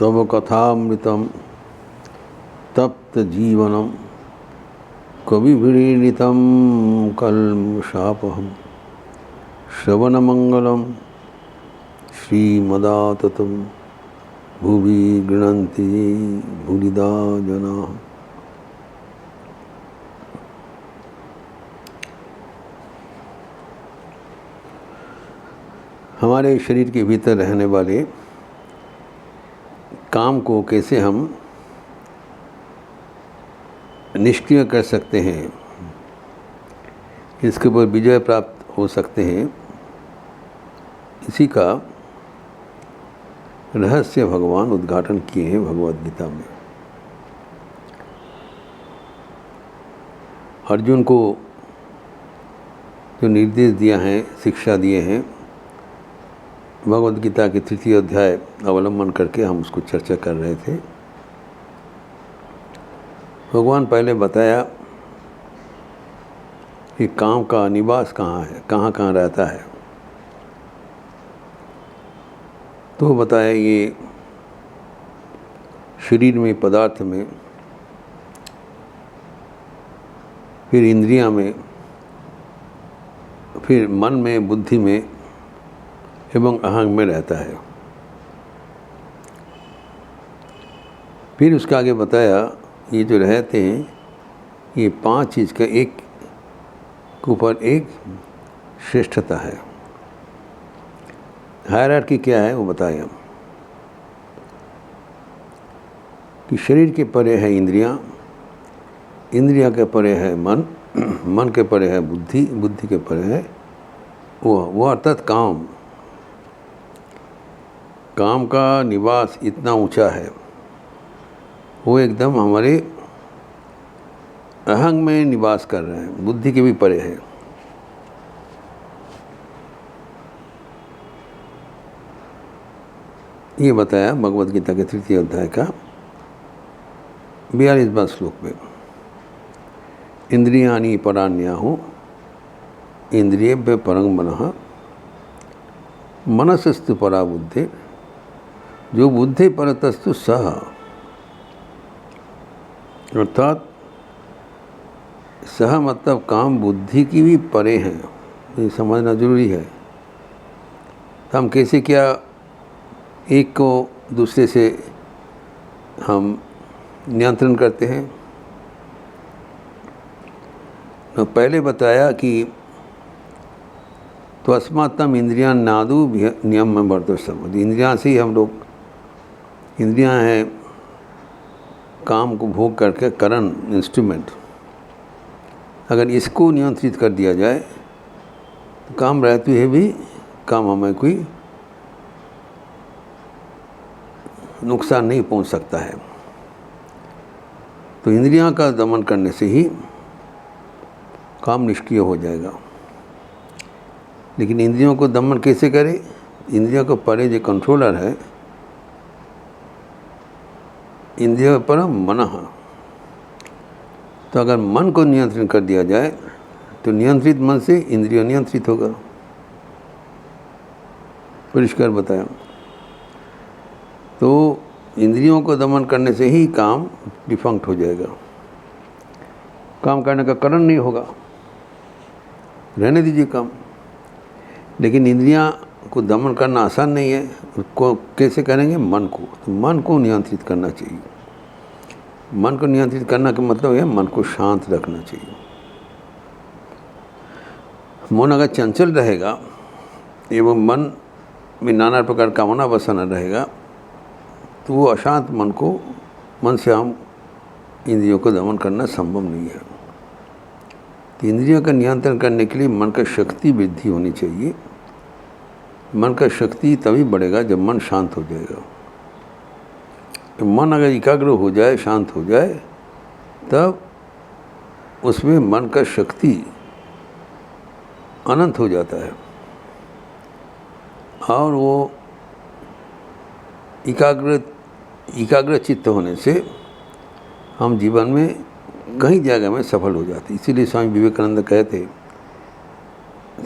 तव कथामृतम तप्त जीवनम कविभिरीडितं कल्मषापहं श्रवणमंगलम श्रीमदाततं भुवि गृह्णन्ति भूरिदा जनाः। हमारे शरीर के भीतर रहने वाले काम को कैसे हम निष्क्रिय कर सकते हैं, इसके ऊपर विजय प्राप्त हो सकते हैं, इसी का रहस्य भगवान उद्घाटन किए हैं भगवद गीता में। अर्जुन को जो निर्देश दिया है, शिक्षा दिए हैं, भगवद गीता के 3 अध्याय अवलंबन करके हम उसको चर्चा कर रहे थे। भगवान पहले बताया कि काम का निवास कहाँ है, कहाँ कहाँ रहता है। तो बताया ये शरीर में, पदार्थ में, फिर इंद्रियां में, फिर मन में, बुद्धि में एवं अहंग में रहता है। फिर उसके आगे बताया ये जो रहते हैं ये 5 चीज़ का एक के ऊपर एक श्रेष्ठता है। हायरार्की क्या है वो बताया कि शरीर के परे है इंद्रियां, इंद्रियां के परे है मन, मन के परे है बुद्धि, बुद्धि के परे है वो अर्थात काम। काम का निवास इतना ऊंचा है, वो एकदम हमारे अहंग में निवास कर रहे हैं, बुद्धि के भी परे है। ये बताया भगवद गीता के 3 अध्याय का 42वां श्लोक में। इंद्रियाणि पराण्याहु इंद्रियेभ्य परं मनः मनसस्तु परा बुद्धि जो बुद्धि परतस्तु सह। अर्थात सह मतलब काम बुद्धि की भी परे हैं, ये समझना जरूरी है। तो हम कैसे क्या एक को दूसरे से हम नियंत्रण करते हैं। तो पहले बताया कि तो अस्मात्म इंद्रियां नादु नियम में बढ़ते सब। इंद्रियां से ही हम लोग, इंद्रियां हैं काम को भोग करके करण, इंस्ट्रूमेंट। अगर इसको नियंत्रित कर दिया जाए तो काम रहते हुए भी काम हमें कोई नुकसान नहीं पहुंच सकता है। तो इंद्रियां का दमन करने से ही काम निष्क्रिय हो जाएगा। लेकिन इंद्रियों को दमन कैसे करें? इंद्रियों को परे जो कंट्रोलर है, इंद्रियों पर मन। तो अगर मन को नियंत्रित कर दिया जाए तो नियंत्रित मन से इंद्रिय नियंत्रित होगा। परिष्कार बताया। तो इंद्रियों को दमन करने से ही काम डिफंक्ट हो जाएगा, काम करने का कारण नहीं होगा, रहने दीजिए काम। लेकिन इंद्रियां को दमन करना आसान नहीं है। उसको कैसे करेंगे? मन को। तो मन को नियंत्रित करना चाहिए। मन को नियंत्रित करना का मतलब है मन को शांत रखना चाहिए। मन अगर चंचल रहेगा एवं मन में नाना प्रकार कामना बसाना रहेगा तो वो अशांत मन से हम इंद्रियों को दमन करना संभव नहीं है। तो इंद्रियों का नियंत्रण करने के लिए मन का शक्ति वृद्धि होनी चाहिए। मन का शक्ति तभी बढ़ेगा जब मन शांत हो जाएगा। तो मन अगर एकाग्र हो जाए, शांत हो जाए, तब उसमें मन का शक्ति अनंत हो जाता है और वो एकाग्र चित्त होने से हम जीवन में कई जगह में सफल हो जाते। इसीलिए स्वामी विवेकानंद कहते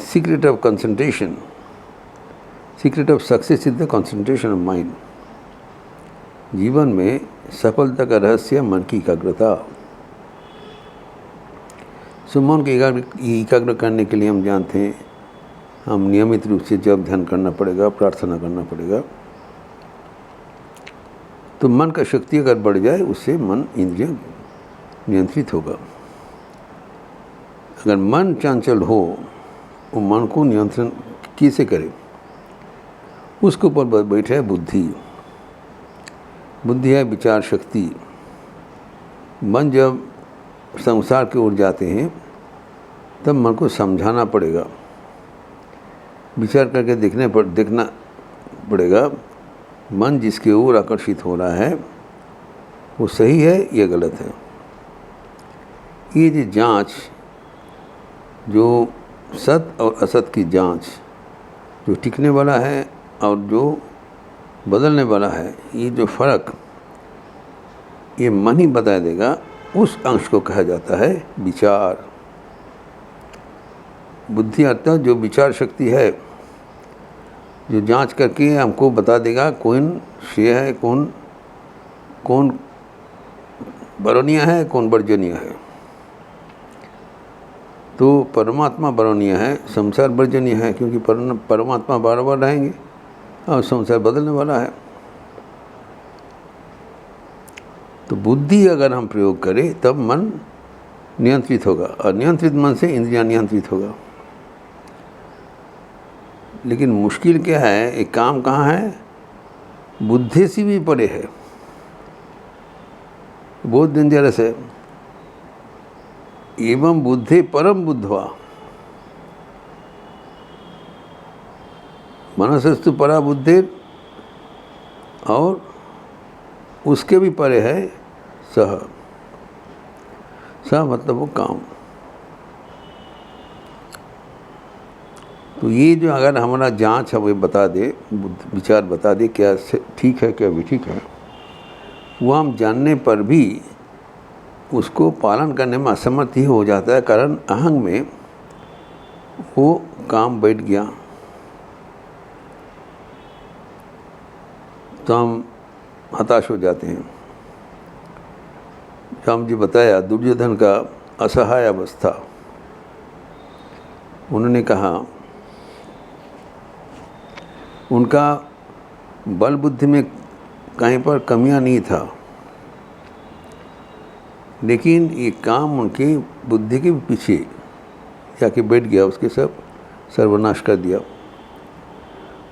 secret of concentration, secret of success is the concentration of mind. जीवन में सफलता का रहस्य मन की एकाग्रता। सो मन को एकाग्र करने के लिए हम जानते हैं, हम नियमित रूप से जप ध्यान करना पड़ेगा, प्रार्थना करना पड़ेगा। तो मन का शक्ति अगर बढ़ जाए, उससे मन इंद्रिय नियंत्रित होगा। अगर मन चंचल हो, वो मन को नियंत्रण कैसे करे? उसके ऊपर बैठे है बुद्धि। बुद्धि है विचार शक्ति। मन जब संसार की ओर जाते हैं तब मन को समझाना पड़ेगा, विचार करके देखना पड़ेगा मन जिसकी ओर आकर्षित हो रहा है वो सही है या गलत है। ये जो जांच, जो सत और असत की जांच, जो टिकने वाला है और जो बदलने वाला है, ये जो फ़र्क ये मन ही बता देगा। उस अंश को कहा जाता है विचार। बुद्धि अर्थात जो विचार शक्ति है, जो जांच करके हमको बता देगा कौन श्रेय है, कौन वरणीय है, कौन वर्जनीय है। तो परमात्मा वरणीय है, संसार वर्जनीय है, क्योंकि परमात्मा बार बार रहेंगे और संसार बदलने वाला है। तो बुद्धि अगर हम प्रयोग करें तब मन नियंत्रित होगा, और नियंत्रित मन से इंद्रियां नियंत्रित होगा। लेकिन मुश्किल क्या है, एक काम कहाँ है, बुद्धि से भी परे है, बहुत डेंजरस है। एवं बुद्धि परम बुद्धवा, मनसस्तु परा बुद्धि, और उसके भी परे है सह। सह मतलब वो काम। तो ये जो अगर हमारा जांच है वो बता दे, विचार बता दे क्या ठीक है क्या विठीक है, वो हम जानने पर भी उसको पालन करने में असमर्थ ही हो जाता है। कारण अहंग में वो काम बैठ गया तो हम हताश हो जाते हैं। राम जी बताया दुर्योधन का असहाय अवस्था। उन्होंने कहा उनका बल बुद्धि में कहीं पर कमियां नहीं था, लेकिन ये काम उनकी बुद्धि के पीछे जाके बैठ गया, उसके सब सर्वनाश कर दिया।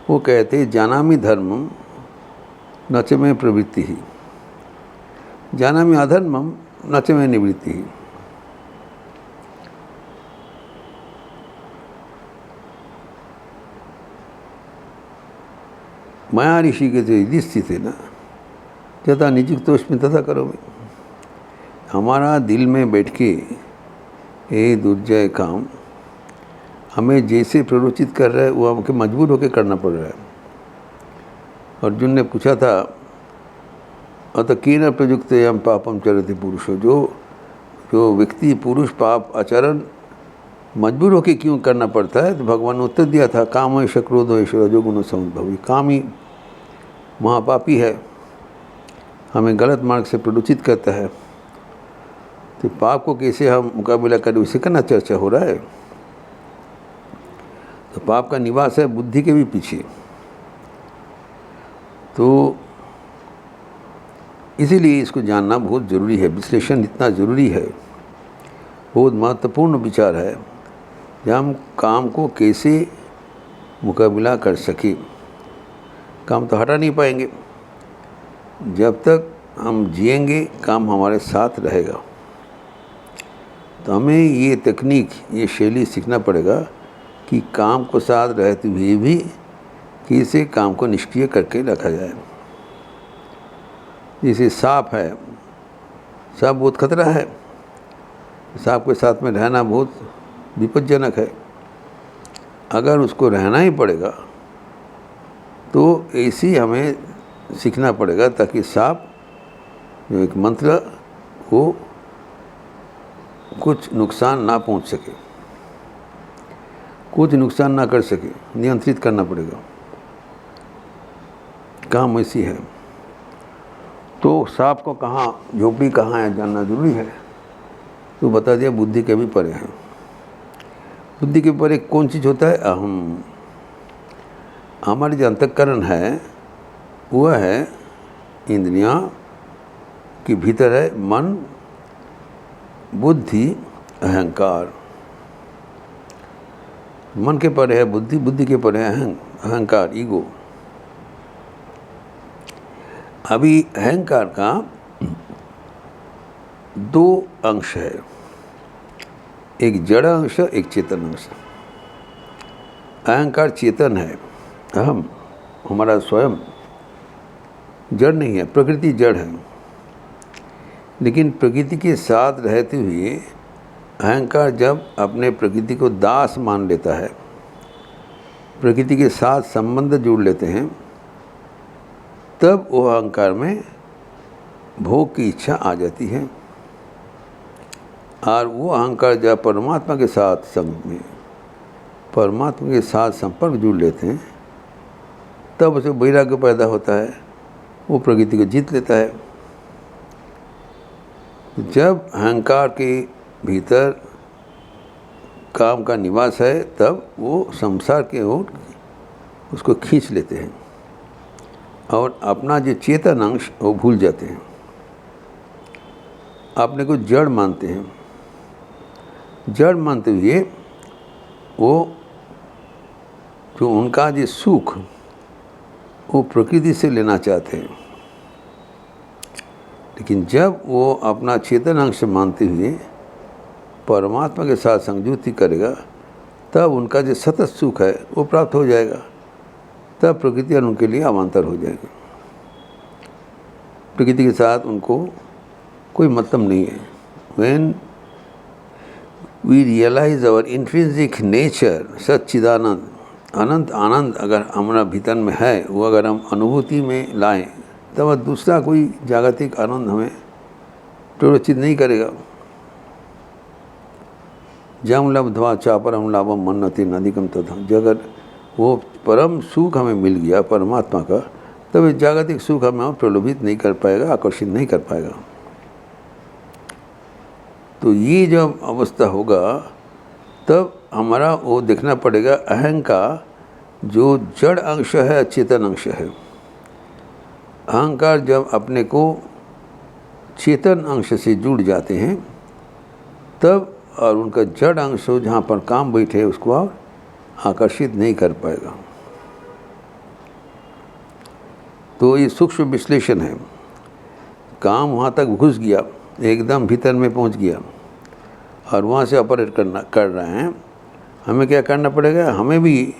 वो कहते जानामि धर्मम न च मे प्रवृत्ति ही, जानामि अधर्मम न च मे निवृत्ति ही। माया ऋषि के जो युधिष्ठिर थे ना, यथा निजुक्तोस्मि तथा करोमि। हमारा दिल में बैठ के ये दुर्जय काम हमें जैसे प्ररोचित कर रहा है वो हमको मजबूर होकर करना पड़ रहा है। अर्जुन ने पूछा था अत केन प्रयुक्त यम पापम चरति पुरुषो, जो व्यक्ति पुरुष पाप आचरण मजबूर होकर क्यों करना पड़ता है? तो भगवान ने उत्तर दिया था काम ऐश क्रोध ऐश रजोगुण समुद्भवी। काम ही महापापी है, हमें गलत मार्ग से प्ररोचित करता है। तो पाप को कैसे हम मुकाबला करें, उसी का ना चर्चा हो रहा है। तो पाप का निवास है बुद्धि के भी पीछे। तो इसीलिए इसको जानना बहुत ज़रूरी है, विश्लेषण इतना ज़रूरी है, बहुत महत्वपूर्ण विचार है कि हम काम को कैसे मुकाबला कर सके। काम तो हटा नहीं पाएंगे, जब तक हम जिएंगे काम हमारे साथ रहेगा। तो हमें ये तकनीक, ये शैली सीखना पड़ेगा कि काम को साथ रहते हुए भी कैसे काम को निष्क्रिय करके रखा जाए। जैसे सांप है, सांप बहुत खतरा है, सांप के साथ में रहना बहुत विपज्जनक है। अगर उसको रहना ही पड़ेगा तो ऐसे ही हमें सीखना पड़ेगा ताकि सांप जो एक मंत्र को कुछ नुकसान ना पहुंच सके, कुछ नुकसान ना कर सके, नियंत्रित करना पड़ेगा। काम ऐसी है। तो सांप को कहाँ, झोपड़ी कहाँ है जानना जरूरी है। तो बता दिया बुद्धि के भी परे है। बुद्धि के परे कौन चीज़ होता है? अहम। हमारी जो अंतःकरण है वह है इंद्रियां के भीतर है मन, बुद्धि, अहंकार। मन के परे है बुद्धि, बुद्धि के परे है अहंकार, ईगो। अभी अहंकार का दो अंश है, एक जड़ अंश, एक चेतन अंश। अहंकार चेतन है, अहम हमारा स्वयं जड़ नहीं है, प्रकृति जड़ है। लेकिन प्रकृति के साथ रहते हुए अहंकार जब अपने प्रकृति को दास मान लेता है, प्रकृति के साथ संबंध जोड़ लेते हैं, तब वो अहंकार में भोग की इच्छा आ जाती है। और वो अहंकार जब परमात्मा के साथ संग में, परमात्मा के साथ संपर्क जोड़ लेते हैं, तब उसे वैराग्य पैदा होता है, वो प्रकृति को जीत लेता है। जब अहंकार के भीतर काम का निवास है, तब वो संसार के ओर उसको खींच लेते हैं और अपना जो चेतन अंश वो भूल जाते हैं, अपने को जड़ मानते हैं। जड़ मानते हुए वो जो उनका जो सुख वो प्रकृति से लेना चाहते हैं। लेकिन जब वो अपना चेतन अंश मानते हुए परमात्मा के साथ संयुक्ति करेगा, तब उनका जो सतत सुख है वो प्राप्त हो जाएगा। तब प्रकृति उनके लिए अवान्तर हो जाएगी। प्रकृति के साथ उनको कोई मतलब नहीं है। When we realize our intrinsic nature, सच्चिदानंद, अनंत आनंद अगर हमारा भीतर में है, वो अगर हम अनुभूति में लाएं, तब दूसरा कोई जागतिक आनंद हमें प्ररोचित नहीं करेगा। जम लब्ध्वा चापरम लाभम मन्नति नदिकम तथा, अगर वो परम सुख हमें मिल गया परमात्मा का, तब जागतिक सुख हमें प्रलोभित नहीं कर पाएगा, आकर्षित नहीं कर पाएगा। तो ये जब अवस्था होगा, तब हमारा वो देखना पड़ेगा अहंकार जो जड़ अंश है, चेतन अंश है। अहंकार जब अपने को चेतन अंश से जुड़ जाते हैं, तब और उनका जड़ अंश हो जहाँ पर काम बैठे उसको आकर्षित नहीं कर पाएगा। तो ये सूक्ष्म विश्लेषण है। काम वहाँ तक घुस गया, एकदम भीतर में पहुँच गया और वहाँ से ऑपरेट कर रहे हैं। हमें क्या करना पड़ेगा? हमें भी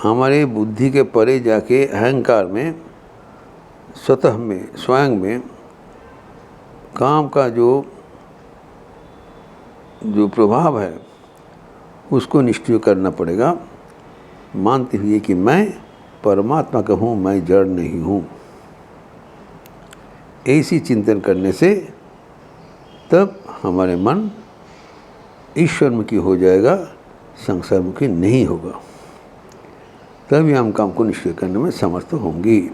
हमारे बुद्धि के परे जाके अहंकार में, स्वतः में, स्वयं में काम का जो प्रभाव है उसको निष्क्रिय करना पड़ेगा, मानते हुए कि मैं परमात्मा का हूँ, मैं जड़ नहीं हूँ। ऐसी चिंतन करने से तब हमारे मन ईश्वरमुखी हो जाएगा, संसारमुखी नहीं होगा। तभी हम काम को निष्क्रिय करने में समर्थ होंगे।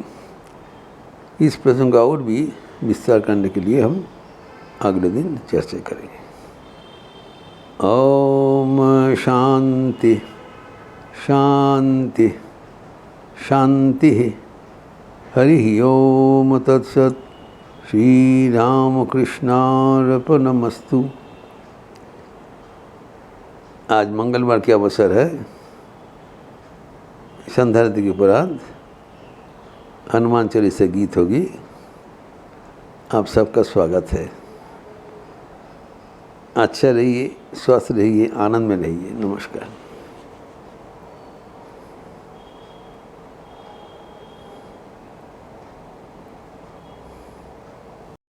इस प्रसंग का और भी विस्तार करने के लिए हम अगले दिन चर्चा करेंगे। ओम शांति शांति शांति। हरि ओम तत्सत। श्री रामकृष्णार्पणमस्तु। आज मंगलवार के अवसर है, संध्या आरती के उपरांत हनुमान चालीसा गीत होगी। आप सबका स्वागत है। अच्छा रहिए, स्वस्थ रहिए, आनंद में रहिए। नमस्कार।